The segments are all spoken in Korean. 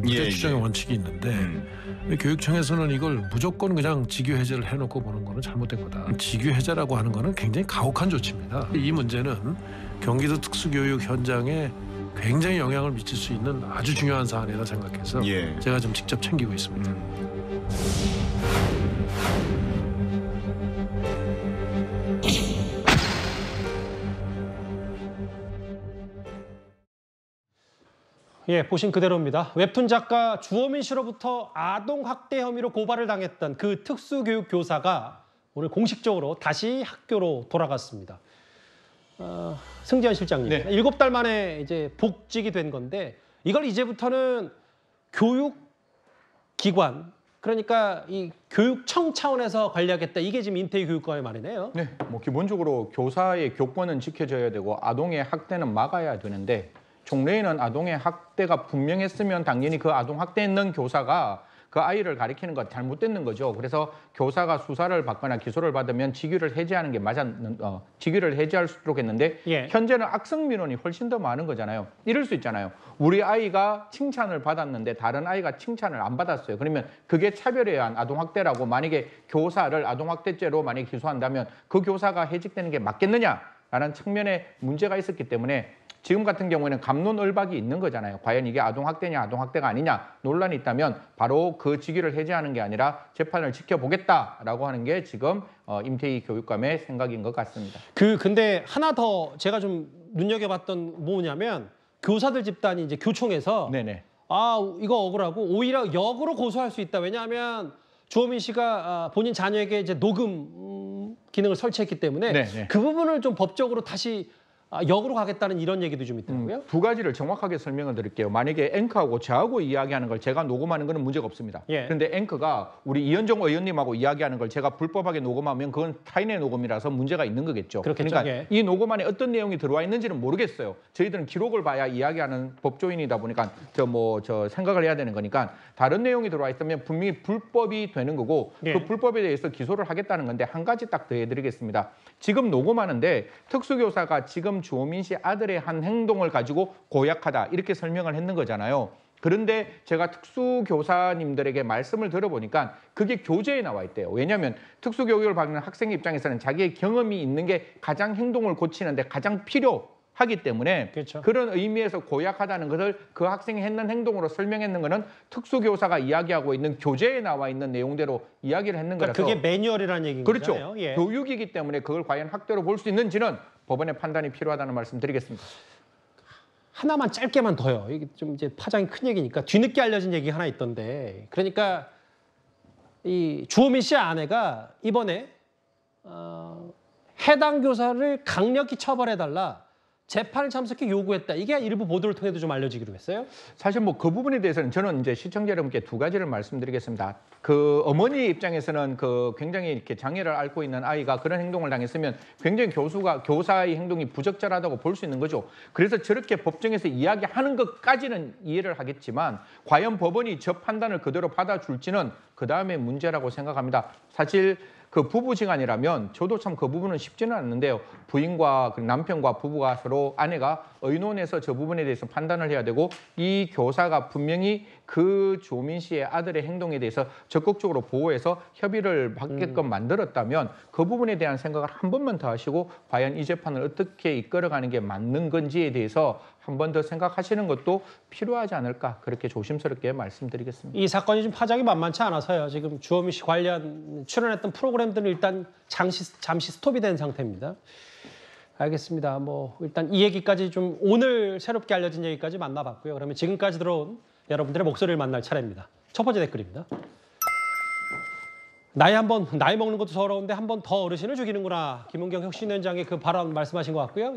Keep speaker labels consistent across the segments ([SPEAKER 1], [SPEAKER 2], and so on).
[SPEAKER 1] 무죄 추정의 원칙이 있는데 교육청에서는 이걸 무조건 그냥 직위 해제를 해놓고 보는 거는 잘못된 거다. 직위 해제라고 하는 거는 굉장히 가혹한 조치입니다. 이 문제는 경기도 특수교육 현장에 굉장히 영향을 미칠 수 있는 아주 중요한 사안이라 생각해서 제가 좀 직접 챙기고 있습니다.
[SPEAKER 2] 예, 보신 그대로입니다. 웹툰 작가 주호민 씨로부터 아동학대 혐의로 고발을 당했던 그 특수교육 교사가 오늘 공식적으로 다시 학교로 돌아갔습니다. 승지현 실장님,
[SPEAKER 3] 네.
[SPEAKER 2] 7달 만에 이제 복직이 된 건데 이걸 이제부터는 교육기관, 그러니까 이 교육청 차원에서 관리하겠다. 이게 지금 인태희 교육감의 말이네요.
[SPEAKER 3] 네, 뭐 기본적으로 교사의 교권은 지켜져야 되고 아동의 학대는 막아야 되는데 종래에는 아동의 학대가 분명했으면 당연히 그 아동 학대했는 교사가 그 아이를 가리키는 것 잘못됐는 거죠. 그래서 교사가 수사를 받거나 기소를 받으면 직위를 해제하는 게 직위를 해제할 수 있도록 했는데 현재는 악성 민원이 훨씬 더 많은 거잖아요. 이럴 수 있잖아요. 우리 아이가 칭찬을 받았는데 다른 아이가 칭찬을 안 받았어요. 그러면 그게 차별에 의한 아동학대라고 만약에 교사를 아동학대죄로 만약에 기소한다면 그 교사가 해직되는 게 맞겠느냐라는 측면에 문제가 있었기 때문에 지금 같은 경우에는 갑론을박이 있는 거잖아요. 과연 이게 아동학대냐 아동학대가 아니냐 논란이 있다면 바로 그 직위를 해제하는 게 아니라 재판을 지켜보겠다라고 하는 게 지금 임태희 교육감의 생각인 것 같습니다.
[SPEAKER 2] 근데 하나 더 제가 좀 눈여겨봤던 뭐냐면 교사들 집단이 이제 교총에서 이거 억울하고 오히려 역으로 고소할 수 있다. 왜냐하면 주호민 씨가 본인 자녀에게 이제 녹음 기능을 설치했기 때문에 그 부분을 좀 법적으로 다시 역으로 가겠다는 이런 얘기도 좀 있더라고요.
[SPEAKER 3] 두 가지를 정확하게 설명을 드릴게요. 만약에 앵커하고 저하고 이야기하는 걸 제가 녹음하는 거는 문제가 없습니다. 그런데 앵커가 우리 이현정 의원님하고 이야기하는 걸 제가 불법하게 녹음하면 그건 타인의 녹음이라서 문제가 있는 거겠죠.
[SPEAKER 2] 그렇겠죠.
[SPEAKER 3] 그러니까 이 녹음 안에 어떤 내용이 들어와 있는지는 모르겠어요. 저희들은 기록을 봐야 이야기하는 법조인이다 보니까 저 생각을 해야 되는 거니까 다른 내용이 들어와 있으면 분명히 불법이 되는 거고 그 불법에 대해서 기소를 하겠다는 건데 한 가지 딱 더 해드리겠습니다. 지금 녹음하는데 특수교사가 지금 주호민 씨 아들의 한 행동을 가지고 고약하다 이렇게 설명을 했는 거잖아요. 그런데 제가 특수교사님들에게 말씀을 들어보니까 그게 교재에 나와 있대요. 왜냐하면 특수교육을 받는 학생 입장에서는 자기의 경험이 있는 게 가장 행동을 고치는데 가장 필요하기 때문에 그런 의미에서 고약하다는 것을 그 학생이 했는 행동으로 설명했는 것은 특수교사가 이야기하고 있는 교재에 나와 있는 내용대로 이야기를 했는 거라서
[SPEAKER 2] 그게 매뉴얼이라는 얘기인 거잖아요.
[SPEAKER 3] 그렇죠. 교육이기 때문에 그걸 과연 학대로 볼 수 있는지는 법원의 판단이 필요하다는 말씀 드리겠습니다.
[SPEAKER 2] 하나만 짧게만 더요. 이게 좀 이제 파장이 큰 얘기니까 뒤늦게 알려진 얘기 하나 있던데. 그러니까 이 주호민 씨 아내가 이번에 해당 교사를 강력히 처벌해달라. 재판을 참석해 요구했다. 이게 일부 보도를 통해도 좀 알려지기로 했어요.
[SPEAKER 3] 사실 뭐 그 부분에 대해서는 저는 이제 시청자 여러분께 두 가지를 말씀드리겠습니다. 그 어머니 입장에서는 그 굉장히 이렇게 장애를 앓고 있는 아이가 그런 행동을 당했으면 굉장히 교사의 행동이 부적절하다고 볼 수 있는 거죠. 그래서 저렇게 법정에서 이야기하는 것까지는 이해를 하겠지만 과연 법원이 저 판단을 그대로 받아줄지는 그 다음에 문제라고 생각합니다. 사실 그 부부지간이라면 저도 참 그 부분은 쉽지는 않는데요. 부인과 남편과 부부가 서로 아내가 의논해서 저 부분에 대해서 판단을 해야 되고 이 교사가 분명히 그 주호민 씨의 아들의 행동에 대해서 적극적으로 보호해서 협의를 받게끔 만들었다면 그 부분에 대한 생각을 한 번만 더 하시고 과연 이 재판을 어떻게 이끌어가는 게 맞는 건지에 대해서 한 번 더 생각하시는 것도 필요하지 않을까 그렇게 조심스럽게 말씀드리겠습니다.
[SPEAKER 2] 이 사건이 좀 파장이 만만치 않아서요. 지금 주호민 씨 관련 출연했던 프로그램들은 일단 잠시 스톱이 된 상태입니다. 알겠습니다. 뭐 일단 이 얘기까지 좀 오늘 새롭게 알려진 얘기까지 만나봤고요. 그러면 지금까지 들어온 여러분들의 목소리를 만날 차례입니다. 첫 번째 댓글입니다. 나이 먹는 것도 서러운데 한 번 더 어르신을 죽이는구나. 김은경 혁신위원장의 그 발언 말씀하신 것 같고요.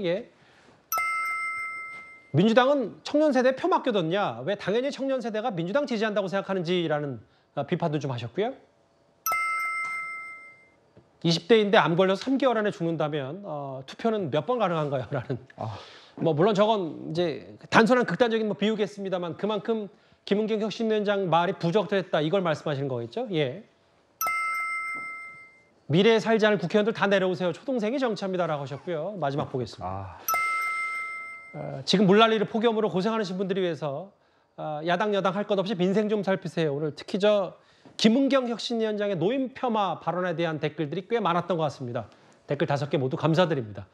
[SPEAKER 2] 민주당은 청년 세대에 표 맡겨뒀냐? 왜 당연히 청년 세대가 민주당 지지한다고 생각하는지라는 비판도 좀 하셨고요. 20대인데 암 걸려서 3개월 안에 죽는다면 투표는 몇 번 가능한가요? 라는. 뭐 물론 저건 이제 단순한 극단적인 비유겠습니다만 그만큼 김은경 혁신위원장 말이 부적절했다 이걸 말씀하시는 거겠죠? 미래에 살지 않을 국회의원들 다 내려오세요. 초동생이 정치합니다라고 하셨고요. 마지막 보겠습니다. 지금 물난리를 폭염으로 고생하시는 분들을 위해서 야당 여당 할 것 없이 민생 좀 살피세요. 오늘 특히 김은경 혁신위원장의 노인 폄하 발언에 대한 댓글들이 꽤 많았던 것 같습니다. 댓글 5개 모두 감사드립니다.